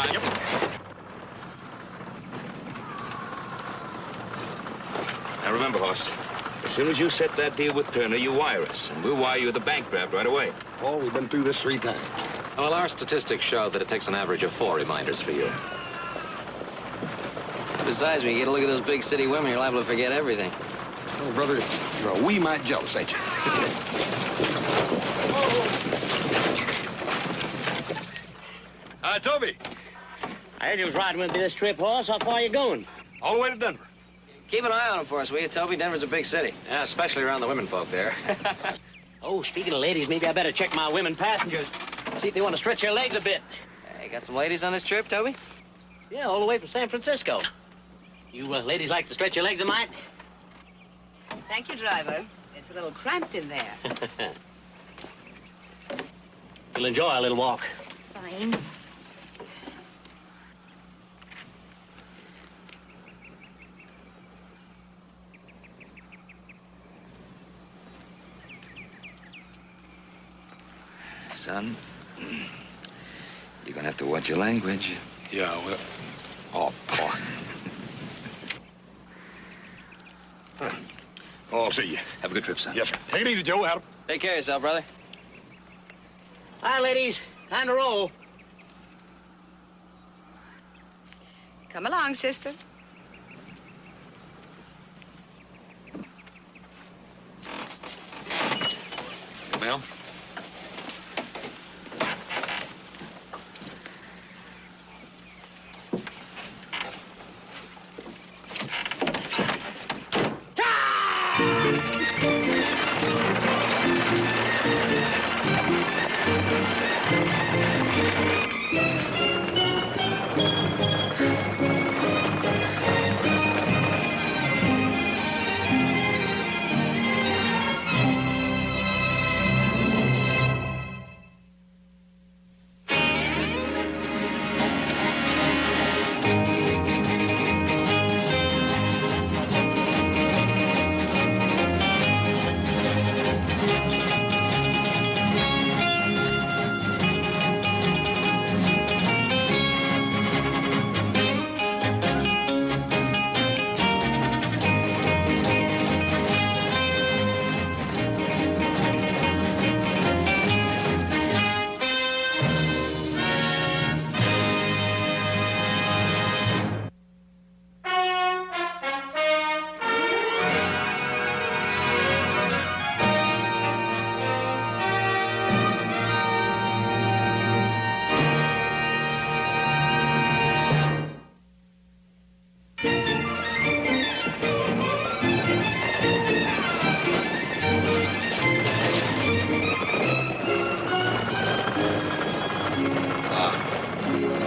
time. Yep. Now remember, Hoss, as soon as you set that deal with Turner, you wire us, and we'll wire you the bank draft right away. Oh, we've been through this 3 times. Well, our statistics show that it takes an average of 4 reminders for you. Besides, when you get a look at those big city women, you're liable to forget everything. Oh, brother, you're a wee mite jealous, ain't you? Hi, Toby. I heard you was riding with me this trip, Hoss. How far are you going? All the way to Denver. Keep an eye on them for us, will you, Toby? Denver's a big city. Yeah, especially around the women folk there. Oh, speaking of ladies, maybe I better check my women passengers. See if they want to stretch their legs a bit. Hey, got some ladies on this trip, Toby? Yeah, all the way from San Francisco. You ladies like to stretch your legs a mite? Thank you, driver. It's a little cramped in there. You'll enjoy a little walk. Fine. Son, you're gonna have to watch your language. Yeah, well... Oh, boy. Oh, I'll see you. Have a good trip, son. Yes, sir. Take it easy, Joe. Adam. Take care of yourself, brother. Hi, ladies. Time to roll. Come along, sister. Ma'am?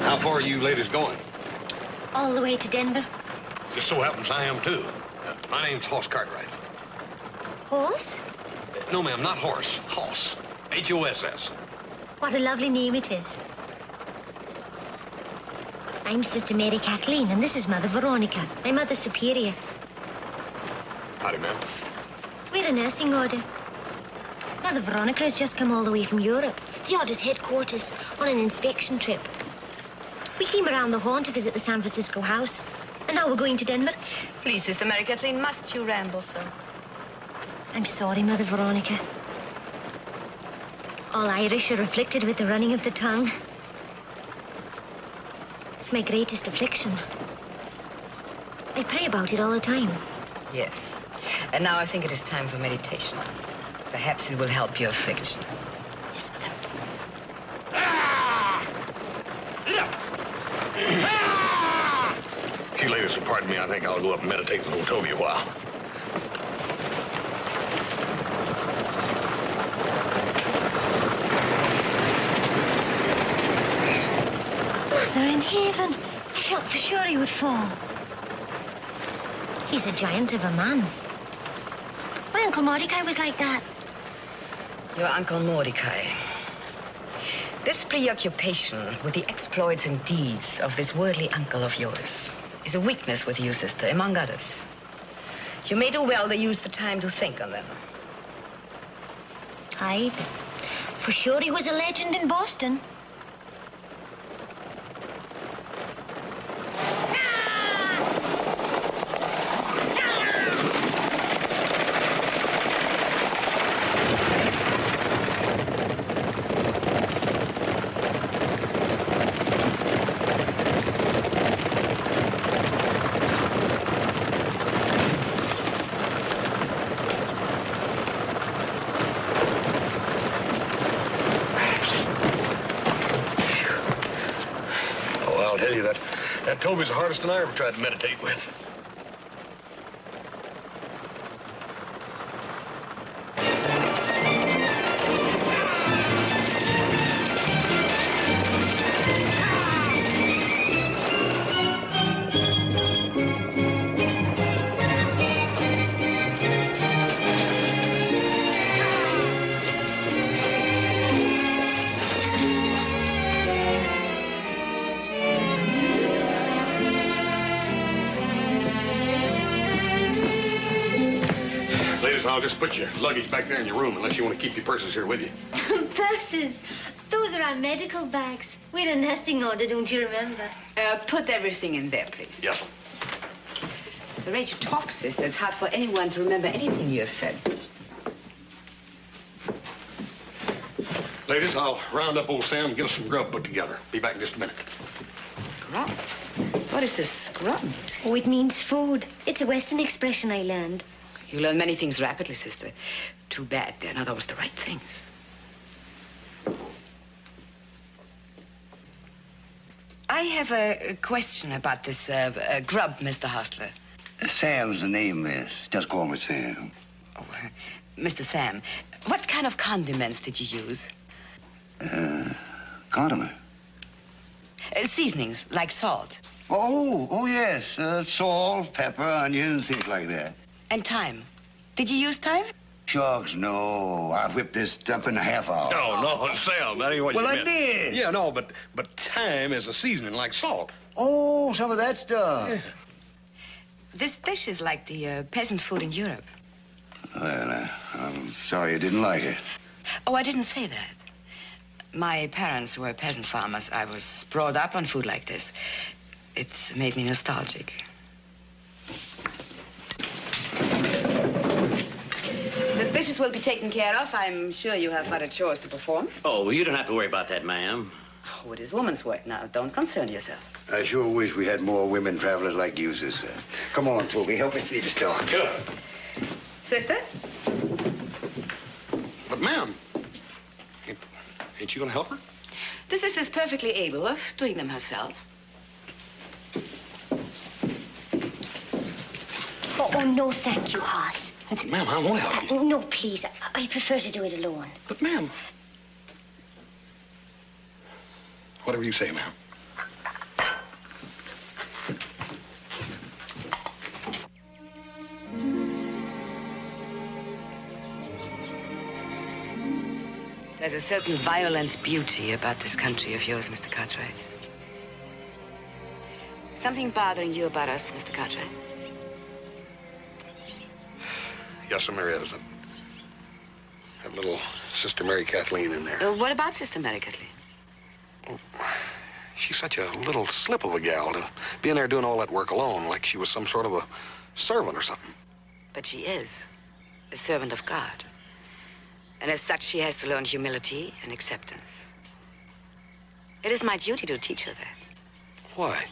How far are you ladies going? All the way to Denver. Just so happens I am, too. My name's Hoss Cartwright. Horse? No, ma'am, not horse. Hoss. H-O-S-S. What a lovely name it is. I'm Sister Mary Kathleen, and this is Mother Veronica, my Mother Superior. Howdy, ma'am. We're a nursing order. Mother Veronica has just come all the way from Europe, the order's headquarters, on an inspection trip. We came around the horn to visit the San Francisco house, and now we're going to Denver. Please, Sister Mary Kathleen, must you ramble so? I'm sorry, Mother Veronica. All Irish are afflicted with the running of the tongue. It's my greatest affliction. I pray about it all the time. Yes. And now I think it is time for meditation. Perhaps it will help your affliction. Yes, Mother. If you ladies will pardon me, I think I'll go up and meditate with old Toby a while. Mother in heaven, I felt for sure he would fall. He's a giant of a man. My Uncle Mordecai was like that. Your Uncle Mordecai. This preoccupation with the exploits and deeds of this worldly uncle of yours is a weakness with you, sister, among others. You may do well to use the time to think on them. Aye, but for sure he was a legend in Boston. That Toby's the hardest one I ever tried to meditate with. I'll just put your luggage back there in your room unless you want to keep your purses here with you. Purses? Those are our medical bags. We had a nesting order, don't you remember? Put everything in there, please. Yes, sir. The rate you talk, sister, it's hard for anyone to remember anything you have said. Ladies, I'll round up old Sam and get us some grub put together. Be back in just a minute. Grub? What is this scrub? Oh, it means food. It's a Western expression I learned. You learn many things rapidly, sister. Too bad they're not always the right things. I have a question about this grub, Mr. Hostler. Sam's the name, miss. Just call me Sam. Oh, Mr. Sam, what kind of condiments did you use? Condiment. Seasonings, like salt. Oh, yes. Salt, pepper, onions, things like that. And thyme. Did you use thyme? Shucks, no. I whipped this up in a half hour. No, Sam, that ain't what you meant. Well, I did. Yeah, no, but thyme is a seasoning like salt. Oh, some of that stuff. Yeah. This dish is like the peasant food in Europe. Well, I'm sorry you didn't like it. Oh, I didn't say that. My parents were peasant farmers. I was brought up on food like this. It's made me nostalgic. The dishes will be taken care of. I'm sure you have other chores to perform. Oh, well, you don't have to worry about that, ma'am. Oh, it is woman's work now. Don't concern yourself. I sure wish we had more women travelers like you, sister. Come on, Toby. Help me feed the stock. Sure. Sister? But, ma'am, ain't you gonna help her? The sister's perfectly able of doing them herself. Oh, no, thank you, Hoss. Oh, but, ma'am, I won't help you. No, please. I prefer to do it alone. But, ma'am. Whatever you say, ma'am. There's a certain violent beauty about this country of yours, Mr. Cartwright. Something bothering you about us, Mr. Cartwright? Yes, sir, there is. That little Sister Mary Kathleen in there. What about Sister Mary Kathleen? Oh, she's such a little slip of a gal to be in there doing all that work alone, like she was some sort of a servant or something. But she is a servant of God. And as such, she has to learn humility and acceptance. It is my duty to teach her that. Why?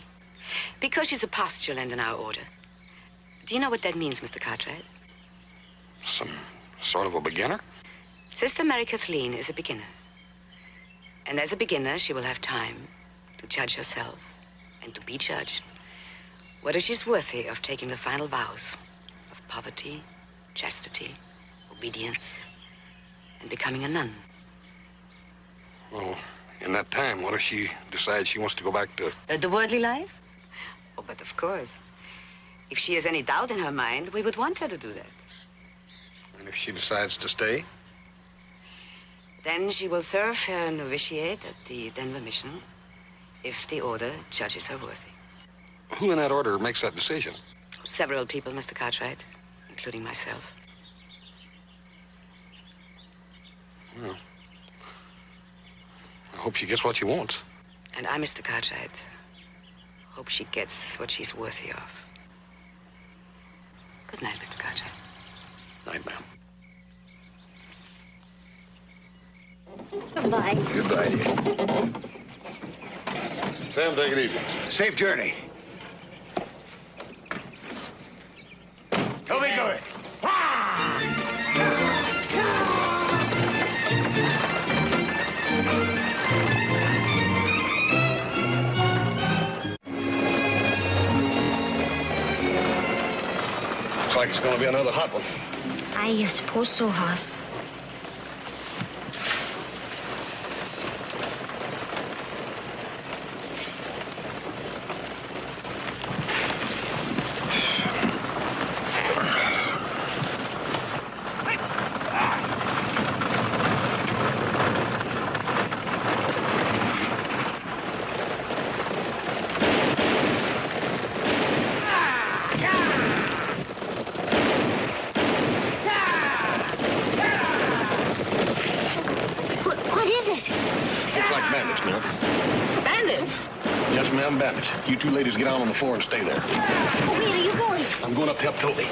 Because she's a postulant in our order. Do you know what that means, Mr. Cartwright? Some sort of a beginner? Sister Mary Kathleen is a beginner. And as a beginner, she will have time to judge herself and to be judged whether she's worthy of taking the final vows of poverty, chastity, obedience, and becoming a nun. Well, in that time, what if she decides she wants to go back to... The worldly life? Oh, but of course. If she has any doubt in her mind, we would want her to do that. And if she decides to stay? Then she will serve her novitiate at the Denver Mission if the order judges her worthy. Who in that order makes that decision? Several people, Mr. Cartwright, including myself. Well, I hope she gets what she wants. And I, Mr. Cartwright, hope she gets what she's worthy of. Good night, Mr. Cartwright. Night, ma'am. Goodbye. Goodbye, dear. Sam, take it easy. Safe journey. Toby, go ahead. It's gonna be another hot one. I suppose so, Hoss. Bandits. You two ladies get out on the floor and stay there. Oh, where are you going? I'm going up to help Toby.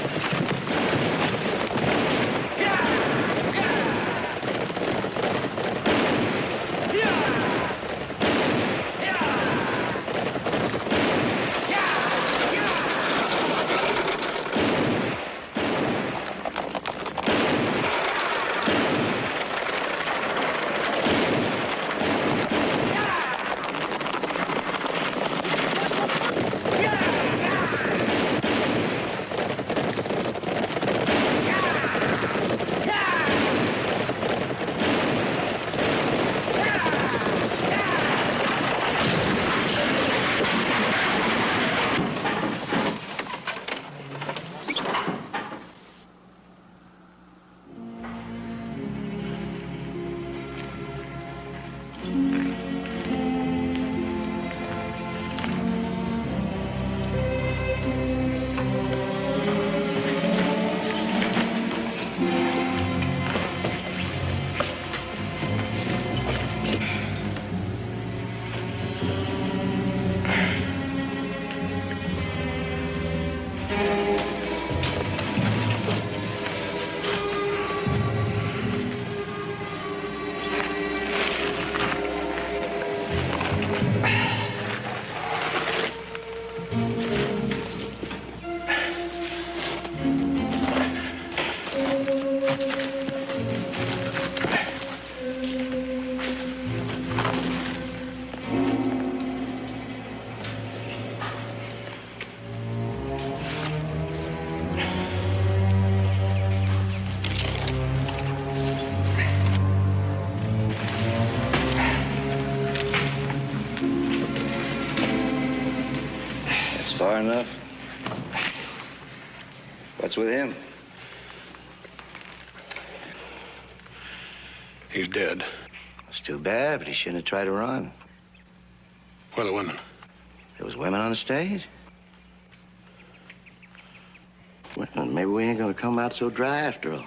Far enough. What's with him? He's dead. It's too bad, but he shouldn't have tried to run. Where are the women? There was women on the stage. Well, maybe we ain't gonna come out so dry after all.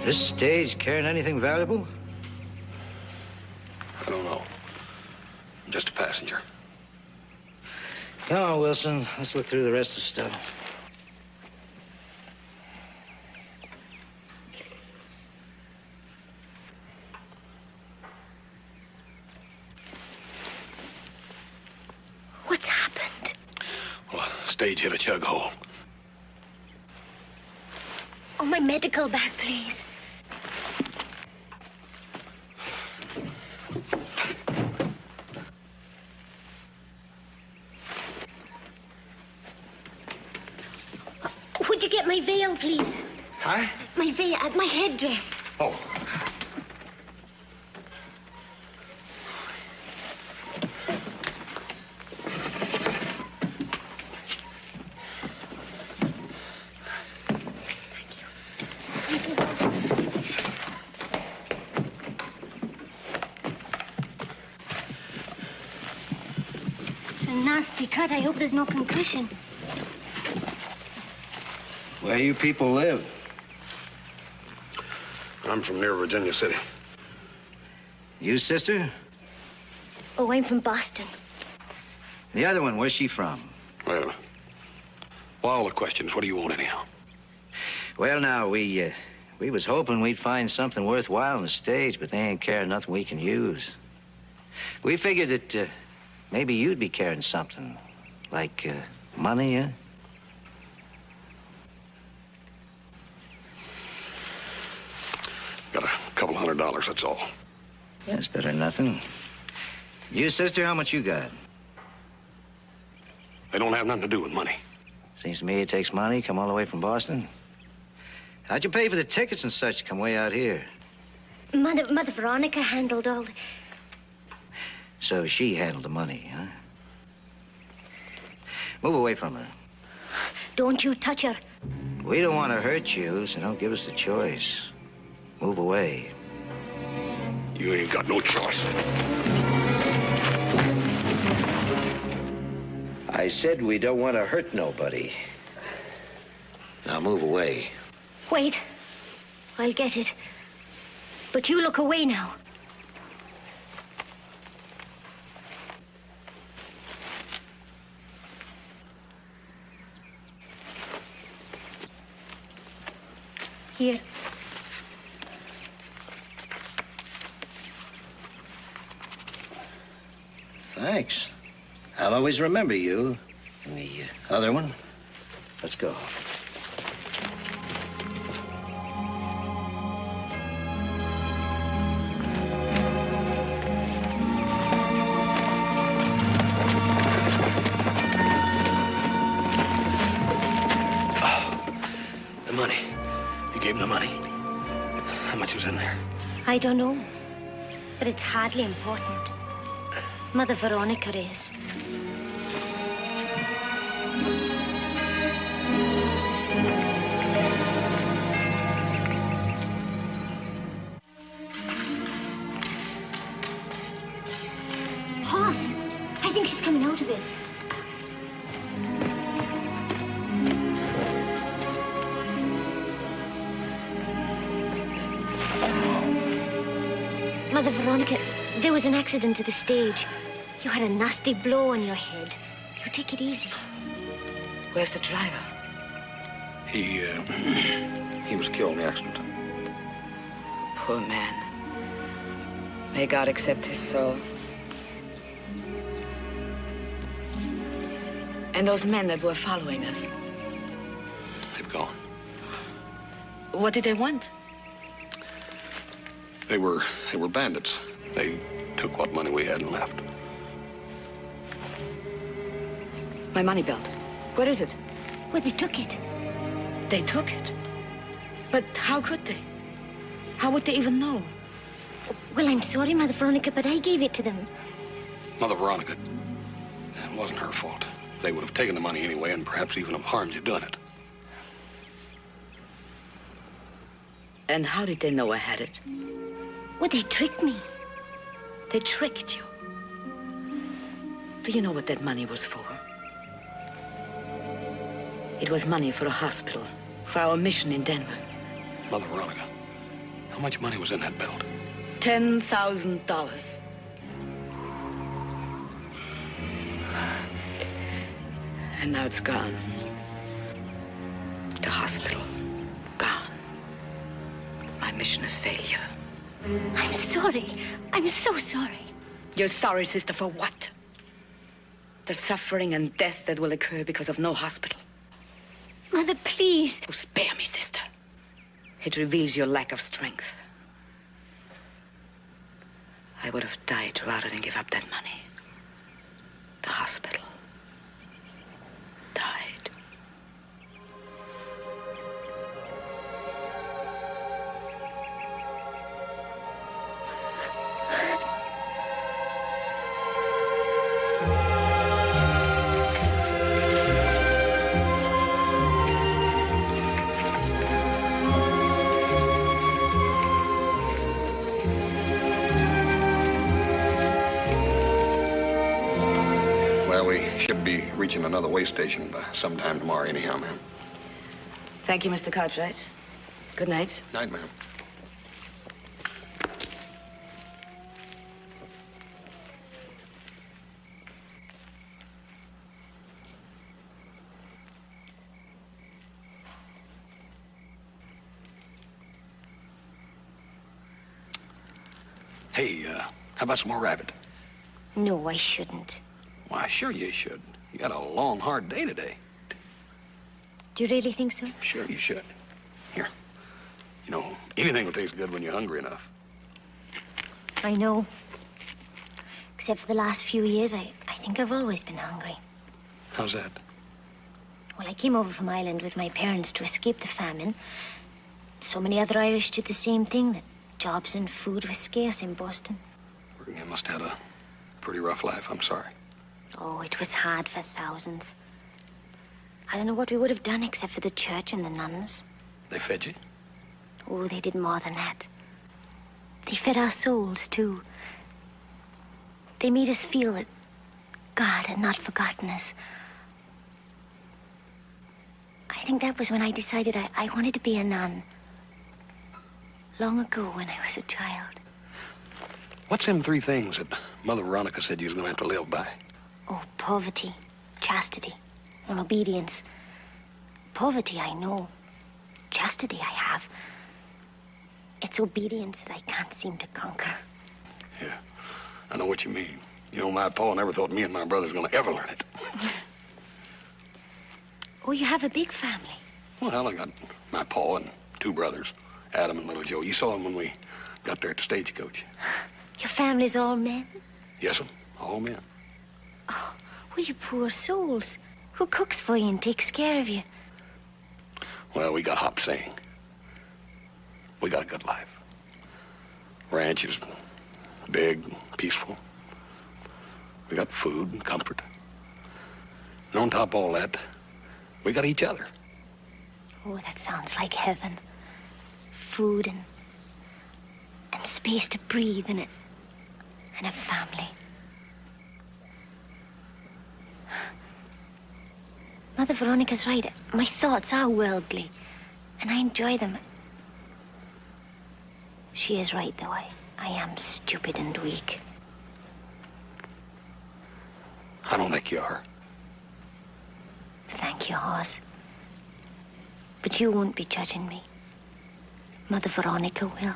This stage carrying anything valuable? I don't know. I'm just a passenger. Come on, Wilson. Let's look through the rest of the stuff. What's happened? Well, the stage hit a chug hole. Oh, my medical bag, please. Would you get my veil, please? Huh? My veil, my headdress. Oh. It's a nasty cut. I hope there's no concussion. Where you people live? I'm from near Virginia City. You, sister? Oh, I'm from Boston. The other one, where's she from? Well, all the questions. What do you want anyhow? Well, now, we was hoping we'd find something worthwhile on the stage, but they ain't carrying nothing we can use. We figured that maybe you'd be carrying something, like money, huh? Got a couple $100, that's all. That's better than nothing. You, sister, how much you got? They don't have nothing to do with money. Seems to me it takes money, come all the way from Boston. How'd you pay for the tickets and such to come way out here? Mother Veronica handled all the... So she handled the money, huh? Move away from her. Don't you touch her. We don't want to hurt you, so don't give us the choice. Move away. You ain't got no choice. I said we don't want to hurt nobody. Now move away. Wait. I'll get it. But you look away now. Here. Thanks. I'll always remember you. And the other one. Let's go. The money. You gave him the money. How much was in there? I don't know. But it's hardly important. Mother Veronica is. Horse! I think she's coming out of it. Mother Veronica, there was an accident to the stage. You had a nasty blow on your head. You take it easy. Where's the driver? He was killed in the accident. Poor man. May God accept his soul. And those men that were following us, They've gone. what did they want? They were bandits. They took what money we had and left. My money belt. Where is it? Well, they took it. They took it. But how could they? How would they even know? Well, I'm sorry, Mother Veronica, but I gave it to them. Mother Veronica, it wasn't her fault. They would have taken the money anyway and perhaps even have harmed you doing it. And how did they know I had it? Well, they tricked me. They tricked you. Do you know what that money was for? It was money for a hospital, for our mission in Denver. Mother Veronica, how much money was in that belt? $10,000. And now it's gone. The hospital, gone. My mission a failure. I'm sorry. I'm so sorry. You're sorry, sister, for what? The suffering and death that will occur because of no hospital. Mother, please. Oh, spare me, sister. It reveals your lack of strength. I would have died rather than give up that money. The hospital. Died. Well, we should be reaching another way station by sometime tomorrow anyhow, ma'am. Thank you, Mr. Cartwright. Good night. Night, ma'am. Hey, how about some more rabbit? No, I shouldn't. Why, sure you should. You had a long, hard day today. Do you really think so? Sure you should. Here. You know, anything will taste good when you're hungry enough. I know. Except for the last few years, I think I've always been hungry. How's that? Well, I came over from Ireland with my parents to escape the famine. So many other Irish did the same thing, that jobs and food were scarce in Boston. You must have had a pretty rough life. I'm sorry. Oh, it was hard for thousands. I don't know what we would have done except for the church and the nuns. They fed you? Oh, they did more than that. They fed our souls, too. They made us feel that God had not forgotten us. I think that was when I decided I wanted to be a nun. Long ago, when I was a child. What's them three things that Mother Veronica said you was going to have to live by? Oh, poverty, chastity, and obedience. Poverty, I know. Chastity, I have. It's obedience that I can't seem to conquer. Yeah, I know what you mean. You know, my pa never thought me and my brother's going to ever learn it. Oh, you have a big family. Well, I got my pa and two brothers, Adam and little Joe. You saw them when we got there at the stagecoach. Your family's all men? Yes, all men. Oh, well, you poor souls. Who cooks for you and takes care of you? Well, we got hop saying. We got a good life. Ranch is big, peaceful. We got food and comfort. And on top of all that, we got each other. Oh, that sounds like heaven. Food and space to breathe and a family. Mother Veronica's right. My thoughts are worldly, and I enjoy them. She is right, though. I am stupid and weak. I don't think you are. Thank you, Hoss. But you won't be judging me. Mother Veronica will.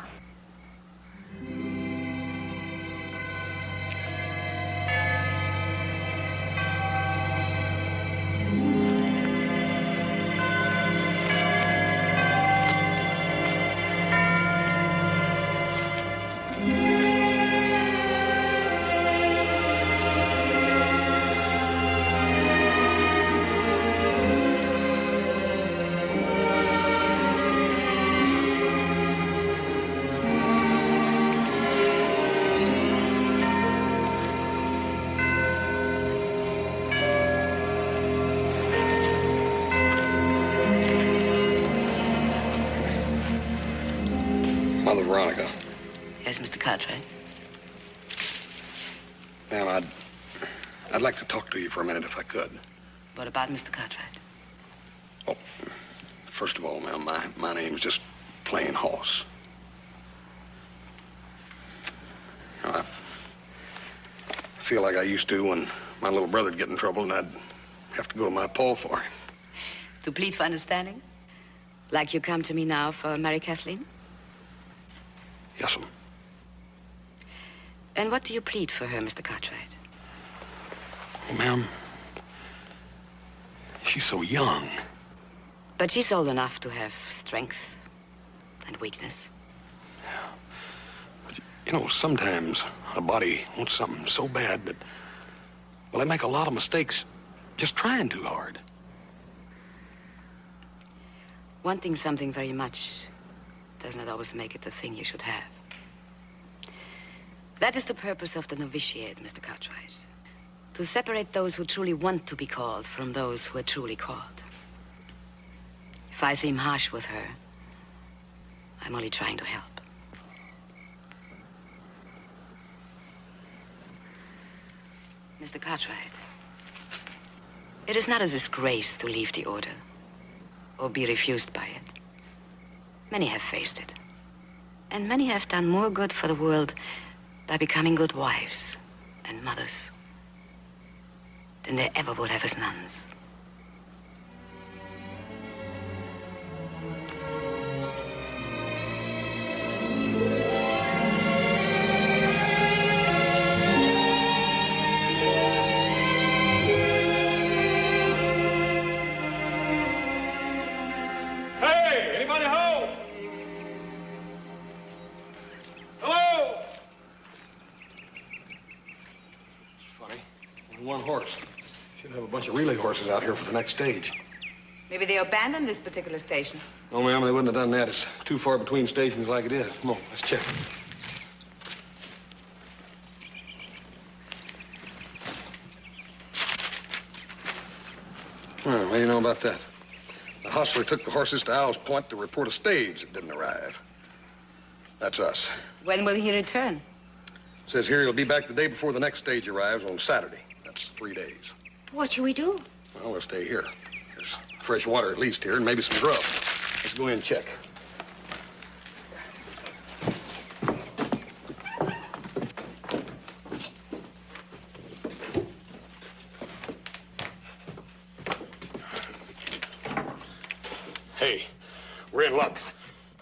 Mother Veronica. Yes, Mr. Cartwright. Ma'am, I'd like to talk to you for a minute if I could. What about Mr. Cartwright? Oh, first of all, ma'am, my name's just plain Hoss. You know, I feel like I used to when my little brother'd get in trouble and I'd have to go to my pa for him. To plead for understanding? Like you come to me now for Mary Kathleen? Yes, ma'am. And what do you plead for her, Mr. Cartwright? Well, ma'am, she's so young. But she's old enough to have strength and weakness. Yeah. But, you know, sometimes a body wants something so bad that, well, they make a lot of mistakes just trying too hard. Wanting something very much does not always make it the thing you should have. That is the purpose of the novitiate, Mr. Cartwright. To separate those who truly want to be called from those who are truly called. If I seem harsh with her, I'm only trying to help. Mr. Cartwright, it is not a disgrace to leave the order or be refused by it. Many have faced it. And many have done more good for the world by becoming good wives and mothers than they ever would have as nuns. Hey, anybody home? Hello? It's funny. Only one horse. Should have a bunch of relay horses out here for the next stage. Maybe they abandoned this particular station. No, ma'am, they wouldn't have done that. It's too far between stations like it is. Come on, let's check. Well, what do you know about that? The hostler took the horses to Owl's Point to report a stage that didn't arrive. That's us. When will he return? Says here he'll be back the day before the next stage arrives on Saturday. That's 3 days. What shall we do? Well, we'll stay here. There's fresh water at least here and maybe some grub. Let's go in and check. Hey, we're in luck.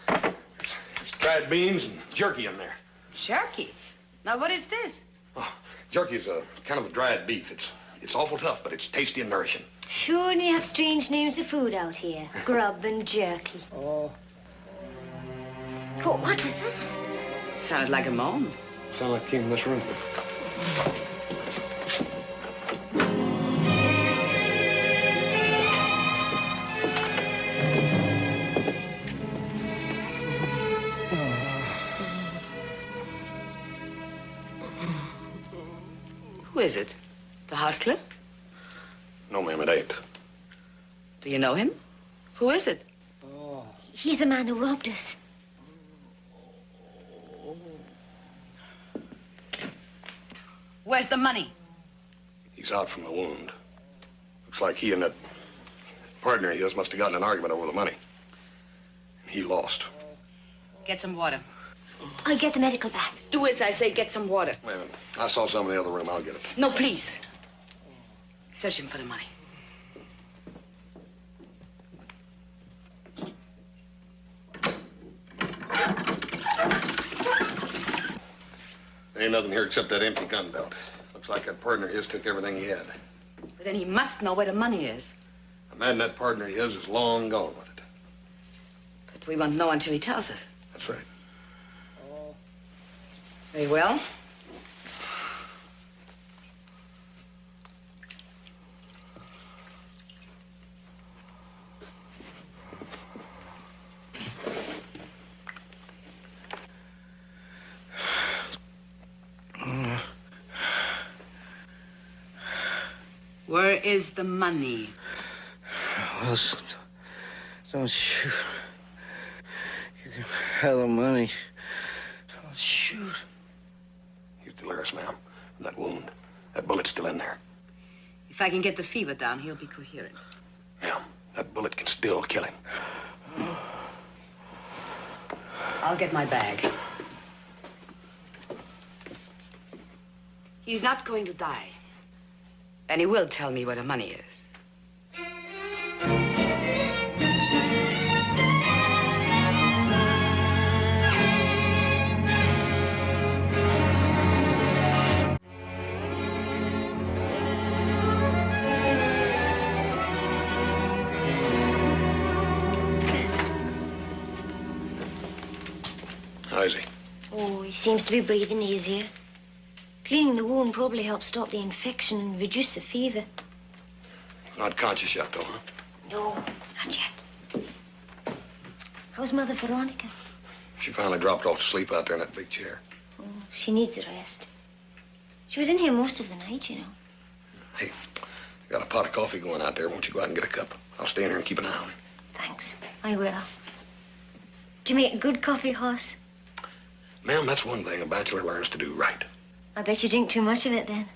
There's dried beans and jerky in there. Jerky? Now, what is this? Oh, jerky is a kind of a dried beef. It's awful tough, but it's tasty and nourishing. Sure, and you have strange names of food out here. Grub and jerky. Oh. What was that? Sounded like a moan. Sound like it came from this room. Who is it? The hostler? No, ma'am, it ain't. Do you know him? Who is it? He's the man who robbed us. Where's the money? He's out from the wound. Looks like he and that partner of his must have gotten in an argument over the money. He lost. Get some water. I'll get the medical bag. Do as I say, get some water. Wait a minute. I saw some in the other room. I'll get it. No, please. Search him for the money. There ain't nothing here except that empty gun belt. Looks like that partner of his took everything he had. But then he must know where the money is. The man that partner of his is long gone with it. But we won't know until he tells us. That's right. Very well. Where is the money? Well, don't shoot. You can have the money. Don't shoot. He's delirious, ma'am. From that wound. That bullet's still in there. If I can get the fever down, he'll be coherent. Ma'am, that bullet can still kill him. I'll get my bag. He's not going to die. And he will tell me where the money is. How is he? Oh, he seems to be breathing easier. Cleaning the wound probably helps stop the infection and reduce the fever. Not conscious yet, though, huh? No, not yet. How's Mother Veronica? She finally dropped off to sleep out there in that big chair. Oh, she needs the rest. She was in here most of the night, you know. Hey, I got a pot of coffee going out there. Won't you go out and get a cup? I'll stay in here and keep an eye on him. Thanks, I will. Do you make good coffee, Hoss? Ma'am, that's one thing a bachelor learns to do right. I bet you drink too much of it, then.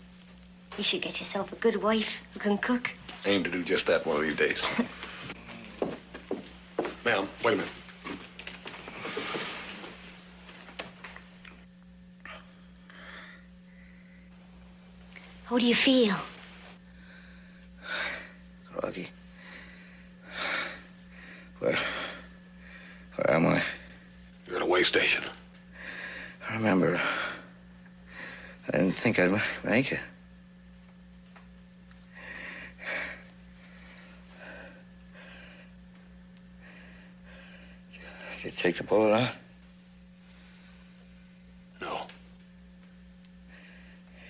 You should get yourself a good wife who can cook. Aim to do just that one of these days. Ma'am, wait a minute. How do you feel? Groggy. Where am I? You're at a way station. I remember. I didn't think I'd make it. Did you take the bullet out? No.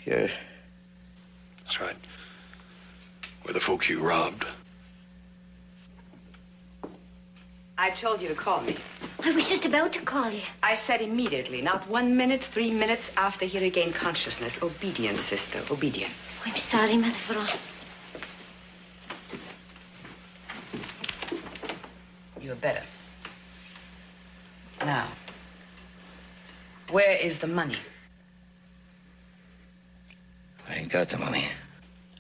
You're... That's right. We're the folks you robbed. I told you to call me. I was just about to call you. I said immediately, not 1 minute, 3 minutes after he regained consciousness. Obedience, sister, obedience. I'm sorry, Mother Veron. You're better. Now, where is the money? I ain't got the money.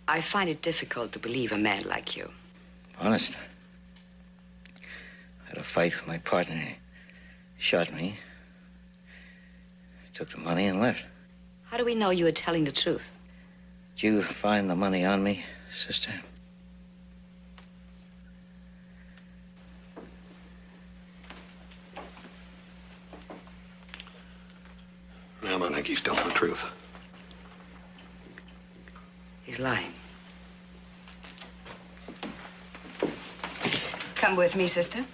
I find it difficult to believe a man like you. Honest. I had a fight with my partner. He shot me. Took the money and left. How do we know you were telling the truth? Did you find the money on me, sister? Ma'am, I think he's telling the truth. He's lying. Come with me, sister.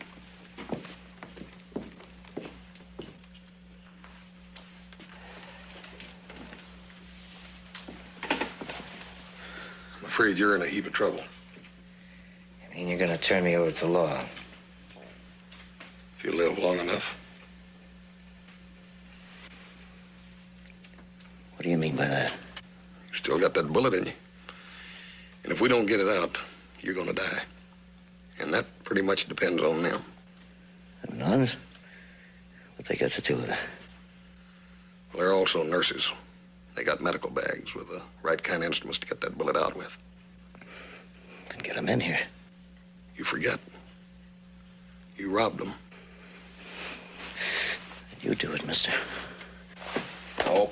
I'm afraid you're in a heap of trouble. I mean, you're gonna turn me over to law. If you live long enough. What do you mean by that? You still got that bullet in you. And if we don't get it out, you're gonna die. And that pretty much depends on them. The nuns? What they got to do with it? Well, they're also nurses. They got medical bags with the right kind of instruments to get that bullet out with. Then get them in here. You forget. You robbed them. You do it, mister. Oh.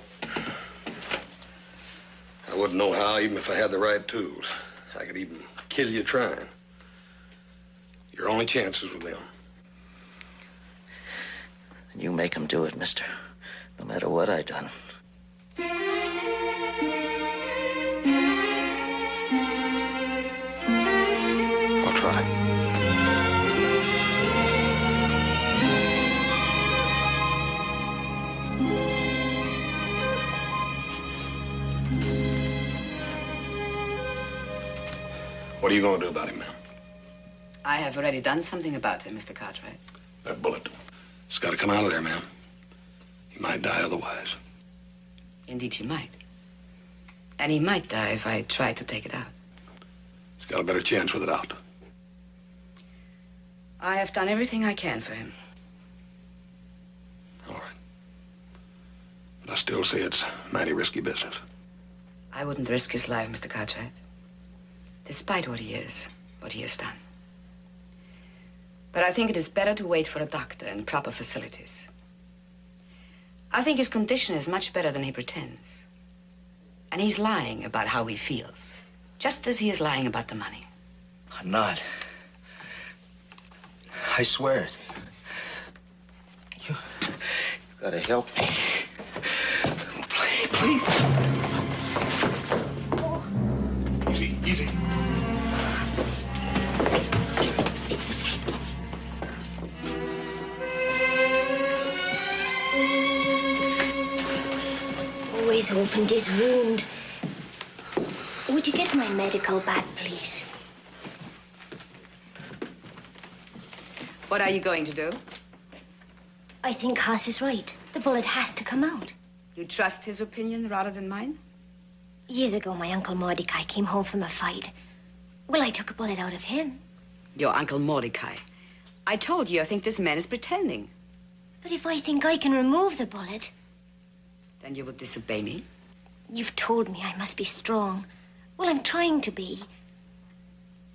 I wouldn't know how, even if I had the right tools. I could even kill you trying. Your only chance is with them. And you make them do it, mister. No matter what I done. I'll try. What are you going to do about him, ma'am? I have already done something about him, Mr. Cartwright. That bullet. It's got to come out of there, ma'am. He might die otherwise. Indeed, he might. And he might die if I try to take it out. He's got a better chance with it out. I have done everything I can for him. All right. But I still say it's mighty risky business. I wouldn't risk his life, Mr. Cartwright. Despite what he has done. But I think it is better to wait for a doctor and proper facilities. I think his condition is much better than he pretends. And he's lying about how he feels. Just as he is lying about the money. I'm not. I swear it. You gotta help me. Please. Easy, easy. Always opened his wound. Would you get my medical bag, please? What are you going to do? I think Haas is right. The bullet has to come out. You trust his opinion rather than mine? Years ago, my Uncle Mordecai came home from a fight. Well, I took a bullet out of him. Your Uncle Mordecai. I told you I think this man is pretending. But if I think I can remove the bullet... Then you would disobey me? You've told me I must be strong. Well, I'm trying to be.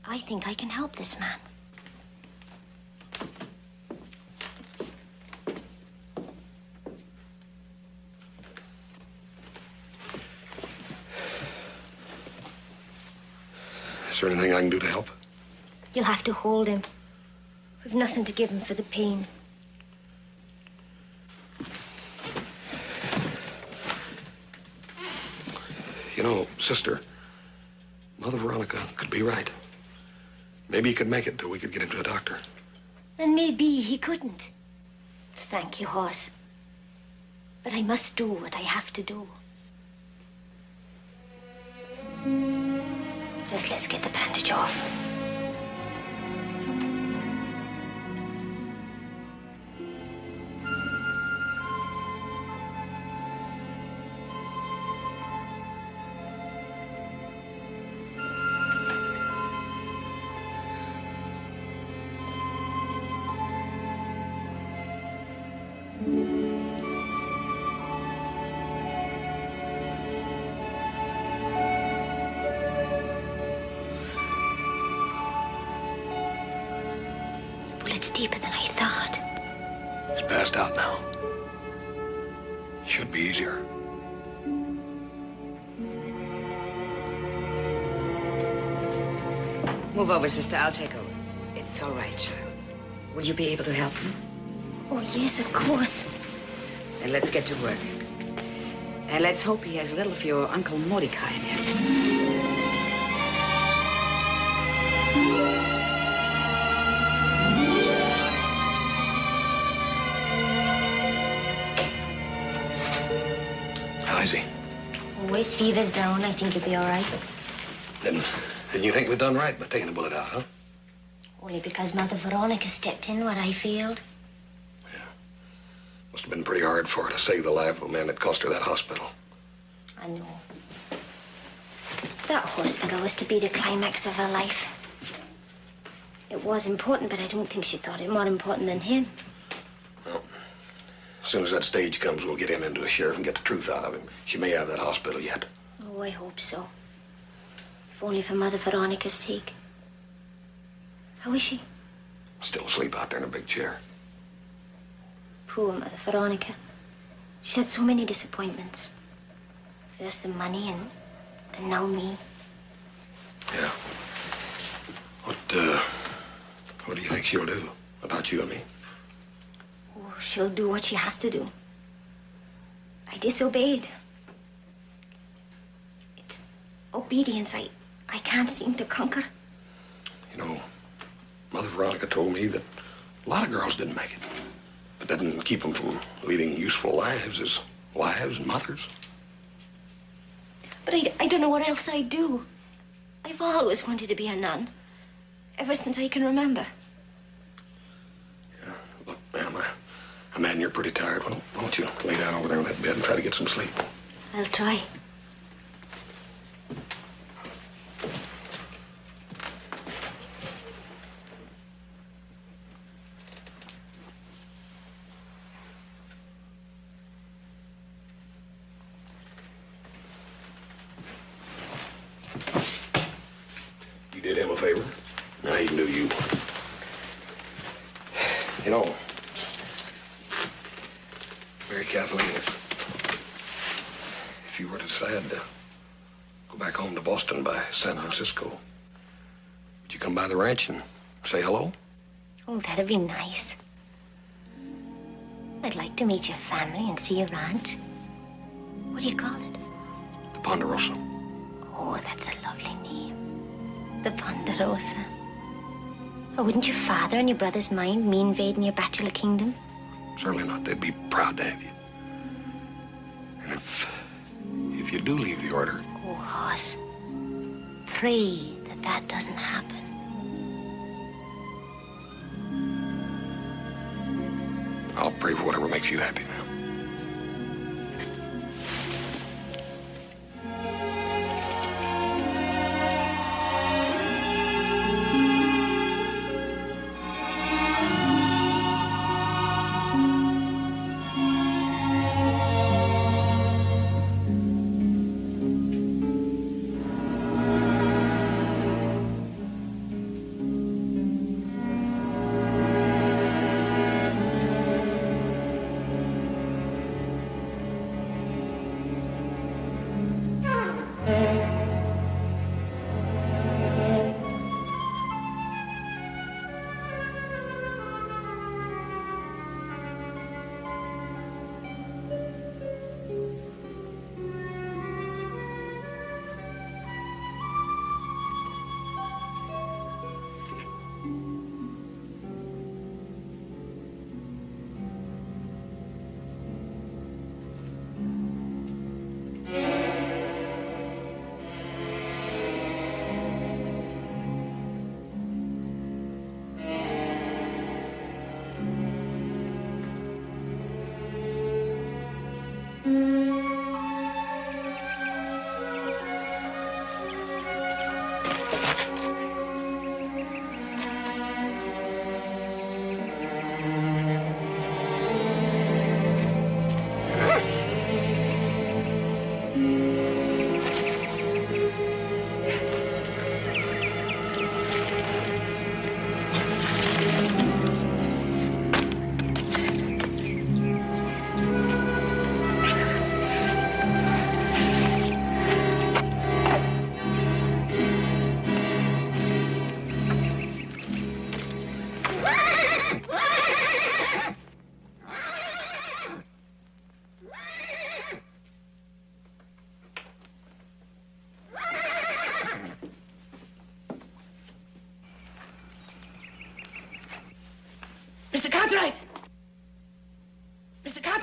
I think I can help this man. Is there anything I can do to help? You'll have to hold him. We've nothing to give him for the pain. You know, sister, Mother Veronica could be right. Maybe he could make it till we could get him to a doctor. And maybe he couldn't. Thank you, Hoss. But I must do what I have to do. First, let's get the bandage off. It's deeper than I thought. He's passed out now. Should be easier. Move over, sister. I'll take over. It's all right, child. Will you be able to help him? Oh, yes, of course. Then let's get to work. And let's hope he has a little of your Uncle Mordecai in him. How is he? Oh, his fever's down. I think he'll be all right. Then you think we've done right by taking the bullet out, huh? Only because Mother Veronica stepped in where I failed. Yeah. Must have been pretty hard for her to save the life of a man that cost her that hospital. I know. That hospital was to be the climax of her life. It was important, but I don't think she thought it more important than him. Well, as soon as that stage comes, we'll get him into a sheriff and get the truth out of him. She may have that hospital yet. Oh, I hope so. If only for Mother Veronica's sake. How is she? Still asleep out there in a big chair. Poor Mother Veronica. She's had so many disappointments. First the money and now me. Yeah. What do you think she'll do about you and me? Oh, she'll do what she has to do. I disobeyed. It's obedience I can't seem to conquer. You know, Mother Veronica told me that a lot of girls didn't make it. But that didn't keep them from leading useful lives as wives and mothers. But I don't know what else I'd do. I've always wanted to be a nun. Ever since I can remember. Yeah, look, ma'am, I imagine you're pretty tired. Why don't you lay down over there on that bed and try to get some sleep? I'll try. You did him a favor. Now he can do you. You know, Mary Kathleen, if you were to decide to go back home to Boston by San Francisco, would you come by the ranch and say hello? Oh, that'd be nice. I'd like to meet your family and see your ranch. What do you call it? The Ponderosa. Oh, that's a lovely name. The Ponderosa. Oh, wouldn't your father and your brothers mind me invading your bachelor kingdom? Certainly not. They'd be proud to have you. And if you do leave the order... Oh, Hoss. Pray that doesn't happen. I'll pray for whatever makes you happy, ma'am.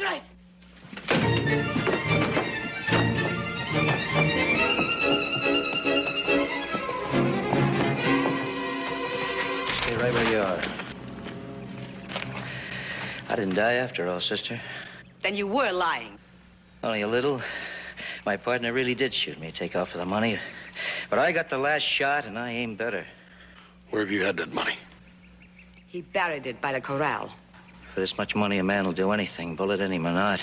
Cartwright! Stay right where you are. I didn't die after all, sister. Then you were lying. Only a little. My partner really did shoot me to take off for the money. But I got the last shot, and I aimed better. Where have you had that money? He buried it by the corral. For this much money, a man will do anything, bullet in him or not.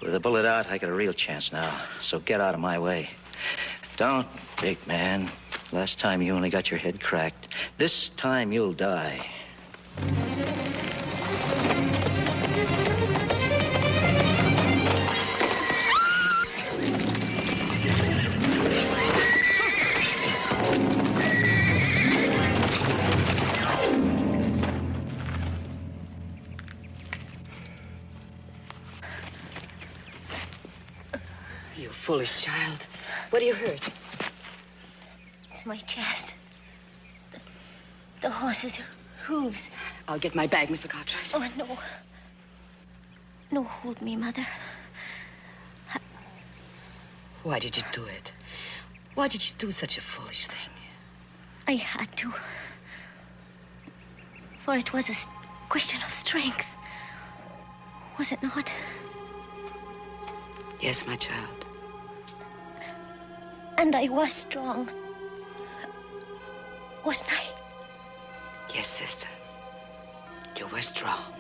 With a bullet out, I got a real chance now. So get out of my way. Don't, big man. Last time you only got your head cracked. This time you'll die. You foolish child. What are you hurt? It's my chest. The horse's hooves. I'll get my bag, Mr. Cartwright. Oh, no. No, hold me, Mother. Why did you do it? Why did you do such a foolish thing? I had to. For it was a question of strength. Was it not? Yes, my child. And I was strong. Wasn't I? Yes, sister. You were strong.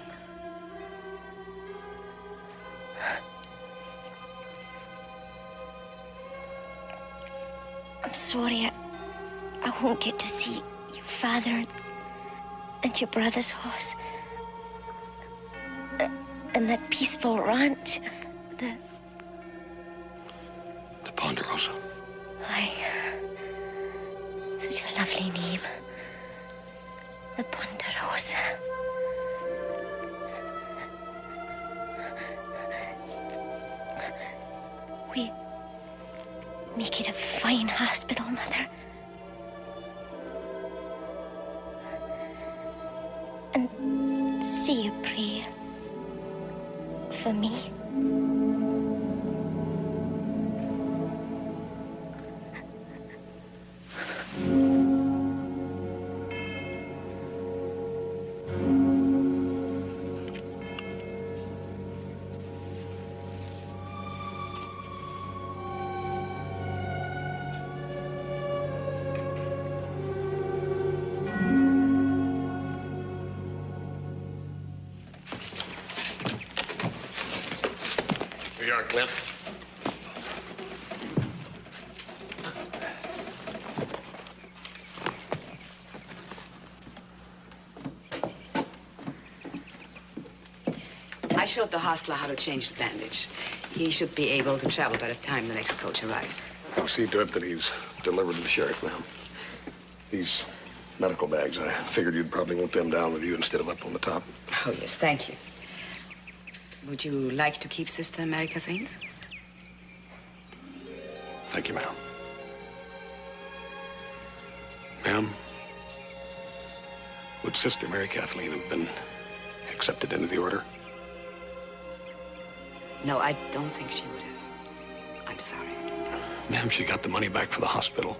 I'm sorry I won't get to see your father and your brother's horse. And that peaceful ranch. The Ponderosa. Aye. Such a lovely name. The Ponderosa. We make it a fine hospital, Mother. And say a prayer for me. Here you are, Clint. I showed the hostler how to change the bandage. He should be able to travel by the time the next coach arrives. I'll see to it that he's delivered to the sheriff, ma'am. These medical bags, I figured you'd probably want them down with you instead of up on the top. Oh, yes, thank you. Would you like to keep Sister Mary Kathleen's? Thank you, ma'am. Ma'am, would Sister Mary Kathleen have been accepted into the order? No, I don't think she would have. I'm sorry. Ma'am, she got the money back for the hospital.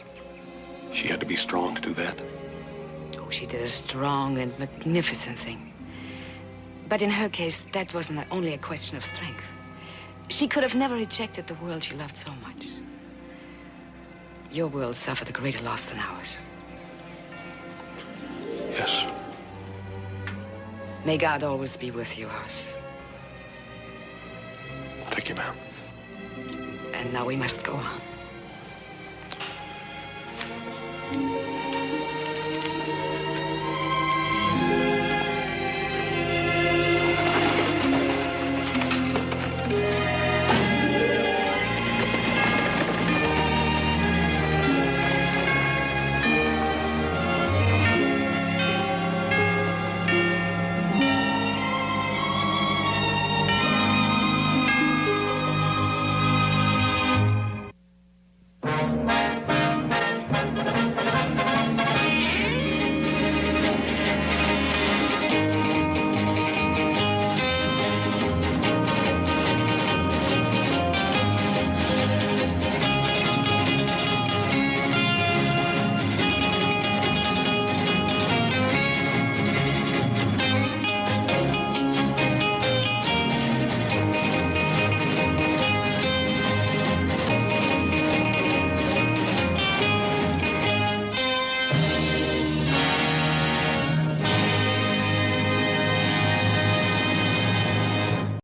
She had to be strong to do that. Oh, she did a strong and magnificent thing. But in her case, that wasn't only a question of strength. She could have never rejected the world she loved so much. Your world suffered a greater loss than ours. Yes. May God always be with you, House. Thank you, ma'am. And now we must go on.